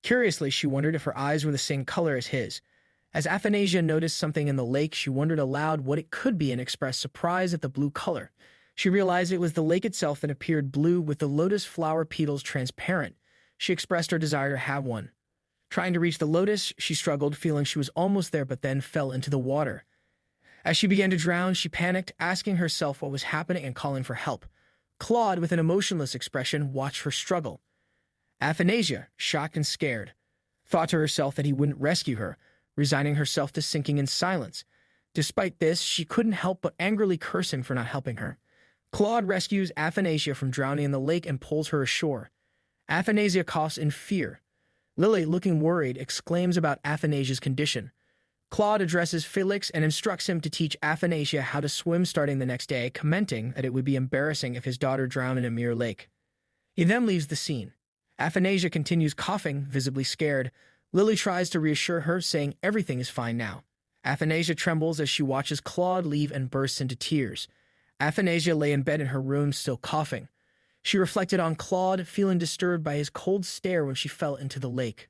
Curiously, she wondered if her eyes were the same color as his. As Athanasia noticed something in the lake, she wondered aloud what it could be and expressed surprise at the blue color. She realized it was the lake itself that appeared blue, with the lotus flower petals transparent. She expressed her desire to have one. Trying to reach the lotus, she struggled, feeling she was almost there, but then fell into the water. As she began to drown, she panicked, asking herself what was happening and calling for help. Claude, with an emotionless expression, watched her struggle. Athanasia, shocked and scared, thought to herself that he wouldn't rescue her, resigning herself to sinking in silence. Despite this, she couldn't help but angrily curse him for not helping her. Claude rescues Athanasia from drowning in the lake and pulls her ashore. Athanasia coughs in fear. Lily, looking worried, exclaims about Athanasia's condition. Claude addresses Felix and instructs him to teach Athanasia how to swim starting the next day, commenting that it would be embarrassing if his daughter drowned in a mere lake. He then leaves the scene. Athanasia continues coughing, visibly scared. Lily tries to reassure her, saying everything is fine now. Athanasia trembles as she watches Claude leave and bursts into tears. Athanasia lay in bed in her room, still coughing. She reflected on Claude, feeling disturbed by his cold stare when she fell into the lake.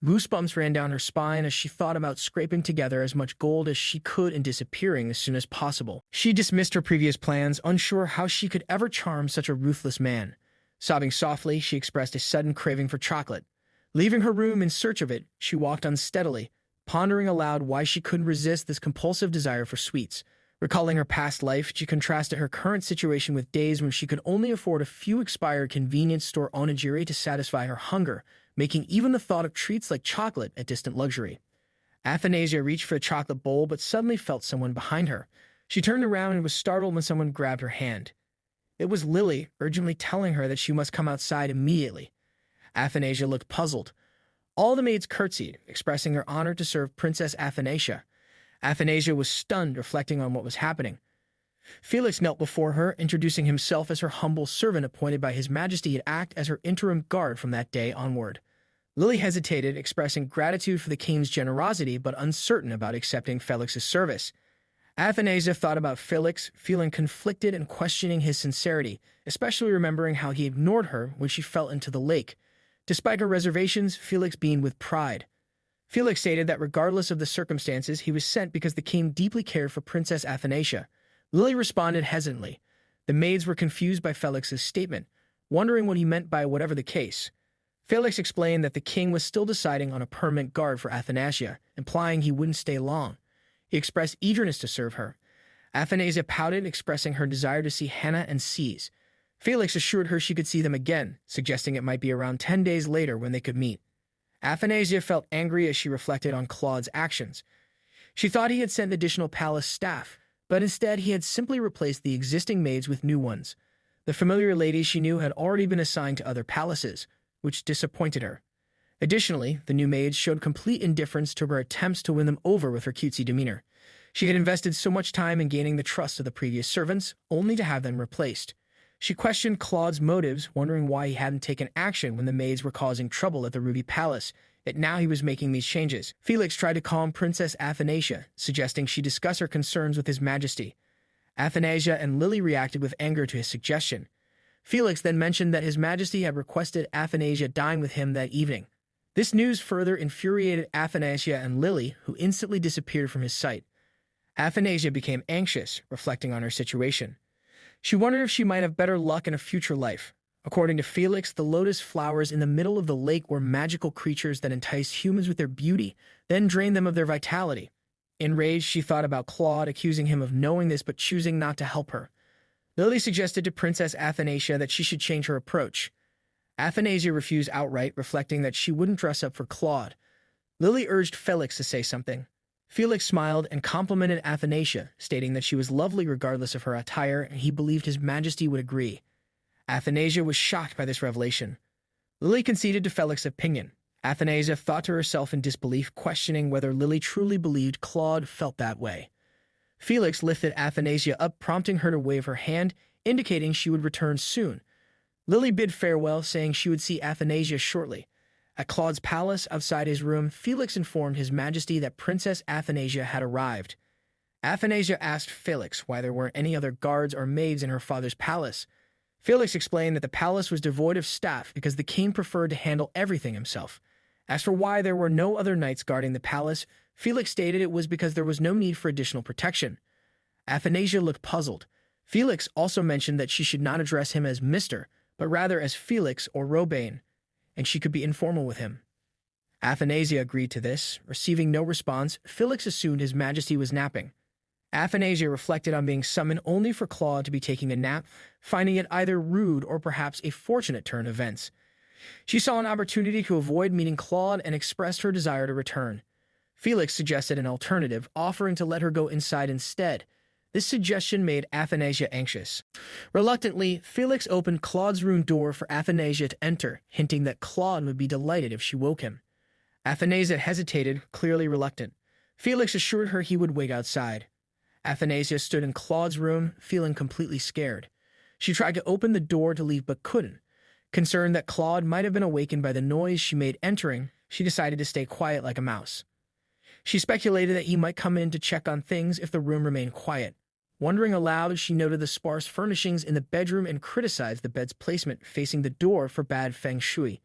Goosebumps ran down her spine as she thought about scraping together as much gold as she could and disappearing as soon as possible. She dismissed her previous plans, unsure how she could ever charm such a ruthless man. Sobbing softly, she expressed a sudden craving for chocolate. Leaving her room in search of it, she walked unsteadily, pondering aloud why she couldn't resist this compulsive desire for sweets. Recalling her past life, she contrasted her current situation with days when she could only afford a few expired convenience store onigiri to satisfy her hunger, making even the thought of treats like chocolate a distant luxury. Athanasia reached for the chocolate bowl, but suddenly felt someone behind her. She turned around and was startled when someone grabbed her hand. It was Lily, urgently telling her that she must come outside immediately. Athanasia looked puzzled. All the maids curtsied, expressing their honor to serve Princess Athanasia. Athanasia was stunned, reflecting on what was happening. Felix knelt before her, introducing himself as her humble servant appointed by His Majesty to act as her interim guard from that day onward. Lily hesitated, expressing gratitude for the king's generosity, but uncertain about accepting Felix's service. Athanasia thought about Felix, feeling conflicted and questioning his sincerity, especially remembering how he ignored her when she fell into the lake. Despite her reservations, Felix beamed with pride. Felix stated that regardless of the circumstances, he was sent because the king deeply cared for Princess Athanasia. Lily responded hesitantly. The maids were confused by Felix's statement, wondering what he meant by whatever the case. Felix explained that the king was still deciding on a permanent guard for Athanasia, implying he wouldn't stay long. He expressed eagerness to serve her. Athanasia pouted, expressing her desire to see Hannah and C's. Felix assured her she could see them again, suggesting it might be around 10 days later when they could meet. Athanasia felt angry as she reflected on Claude's actions. She thought he had sent additional palace staff, but instead he had simply replaced the existing maids with new ones. The familiar ladies she knew had already been assigned to other palaces, which disappointed her. Additionally, the new maids showed complete indifference to her attempts to win them over with her cutesy demeanor. She had invested so much time in gaining the trust of the previous servants, only to have them replaced. She questioned Claude's motives, wondering why he hadn't taken action when the maids were causing trouble at the Ruby Palace, yet now he was making these changes. Felix tried to calm Princess Athanasia, suggesting she discuss her concerns with His Majesty. Athanasia and Lily reacted with anger to his suggestion. Felix then mentioned that His Majesty had requested Athanasia dine with him that evening. This news further infuriated Athanasia and Lily, who instantly disappeared from his sight. Athanasia became anxious, reflecting on her situation. She wondered if she might have better luck in a future life. According to Felix, the lotus flowers in the middle of the lake were magical creatures that enticed humans with their beauty, then drained them of their vitality. Enraged, she thought about Claude, accusing him of knowing this but choosing not to help her. Lily suggested to Princess Athanasia that she should change her approach. Athanasia refused outright, reflecting that she wouldn't dress up for Claude. Lily urged Felix to say something. Felix smiled and complimented Athanasia, stating that she was lovely regardless of her attire, and he believed His Majesty would agree. Athanasia was shocked by this revelation. Lily conceded to Felix's opinion. Athanasia thought to herself in disbelief, questioning whether Lily truly believed Claude felt that way. Felix lifted Athanasia up, prompting her to wave her hand, indicating she would return soon. Lily bid farewell, saying she would see Athanasia shortly. At Claude's palace, outside his room, Felix informed His Majesty that Princess Athanasia had arrived. Athanasia asked Felix why there weren't any other guards or maids in her father's palace. Felix explained that the palace was devoid of staff because the king preferred to handle everything himself. As for why there were no other knights guarding the palace, Felix stated it was because there was no need for additional protection. Athanasia looked puzzled. Felix also mentioned that she should not address him as Mr., but rather as Felix or Robane, and she could be informal with him. Athanasia agreed to this. Receiving no response, Felix assumed His Majesty was napping. Athanasia reflected on being summoned only for Claude to be taking a nap, finding it either rude or perhaps a fortunate turn of events. She saw an opportunity to avoid meeting Claude and expressed her desire to return. Felix suggested an alternative, offering to let her go inside instead. This suggestion made Athanasia anxious. Reluctantly, Felix opened Claude's room door for Athanasia to enter, hinting that Claude would be delighted if she woke him. Athanasia hesitated, clearly reluctant. Felix assured her he would wait outside. Athanasia stood in Claude's room, feeling completely scared. She tried to open the door to leave but couldn't. Concerned that Claude might have been awakened by the noise she made entering, she decided to stay quiet like a mouse. She speculated that he might come in to check on things if the room remained quiet. Wondering aloud, she noted the sparse furnishings in the bedroom and criticized the bed's placement facing the door for bad feng shui.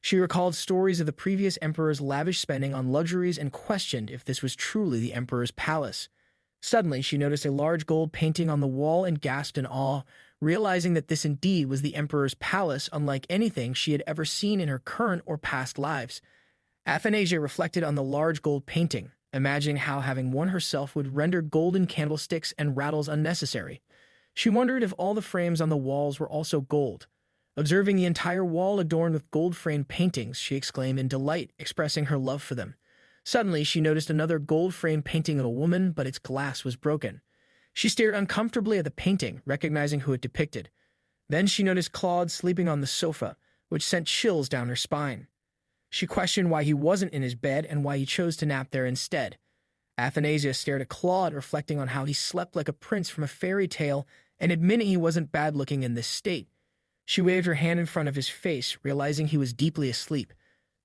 She recalled stories of the previous emperor's lavish spending on luxuries and questioned if this was truly the emperor's palace. Suddenly, she noticed a large gold painting on the wall and gasped in awe, realizing that this indeed was the emperor's palace, unlike anything she had ever seen in her current or past lives. Athanasia reflected on the large gold painting, imagining how having one herself would render golden candlesticks and rattles unnecessary. She wondered if all the frames on the walls were also gold. Observing the entire wall adorned with gold-framed paintings, she exclaimed in delight, expressing her love for them. Suddenly, she noticed another gold-framed painting of a woman, but its glass was broken. She stared uncomfortably at the painting, recognizing who it depicted. Then she noticed Claude sleeping on the sofa, which sent chills down her spine. She questioned why he wasn't in his bed and why he chose to nap there instead. Athanasia stared at Claude, reflecting on how he slept like a prince from a fairy tale and admitting he wasn't bad-looking in this state. She waved her hand in front of his face, realizing he was deeply asleep.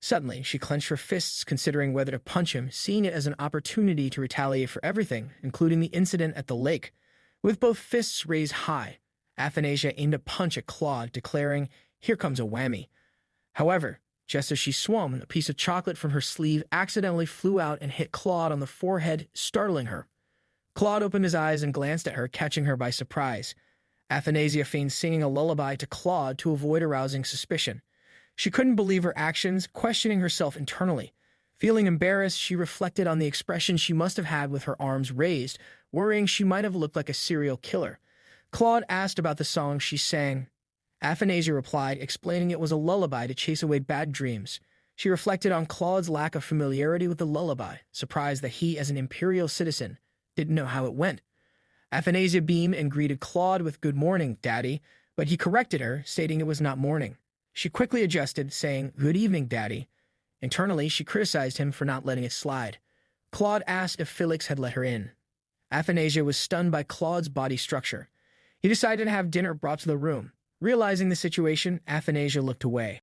Suddenly, she clenched her fists, considering whether to punch him, seeing it as an opportunity to retaliate for everything, including the incident at the lake. With both fists raised high, Athanasia aimed a punch at Claude, declaring, "Here comes a whammy." However, just as she swung, a piece of chocolate from her sleeve accidentally flew out and hit Claude on the forehead, startling her. Claude opened his eyes and glanced at her, catching her by surprise. Athanasia feigned singing a lullaby to Claude to avoid arousing suspicion. She couldn't believe her actions, questioning herself internally. Feeling embarrassed, she reflected on the expression she must have had with her arms raised, worrying she might have looked like a serial killer. Claude asked about the song she sang. Athanasia replied, explaining it was a lullaby to chase away bad dreams. She reflected on Claude's lack of familiarity with the lullaby, surprised that he, as an imperial citizen, didn't know how it went. Athanasia beamed and greeted Claude with "Good morning, Daddy," but he corrected her, stating it was not morning. She quickly adjusted, saying, "Good evening, Daddy." Internally, she criticized him for not letting it slide. Claude asked if Felix had let her in. Athanasia was stunned by Claude's body structure. He decided to have dinner brought to the room. Realizing the situation, Athanasia looked away.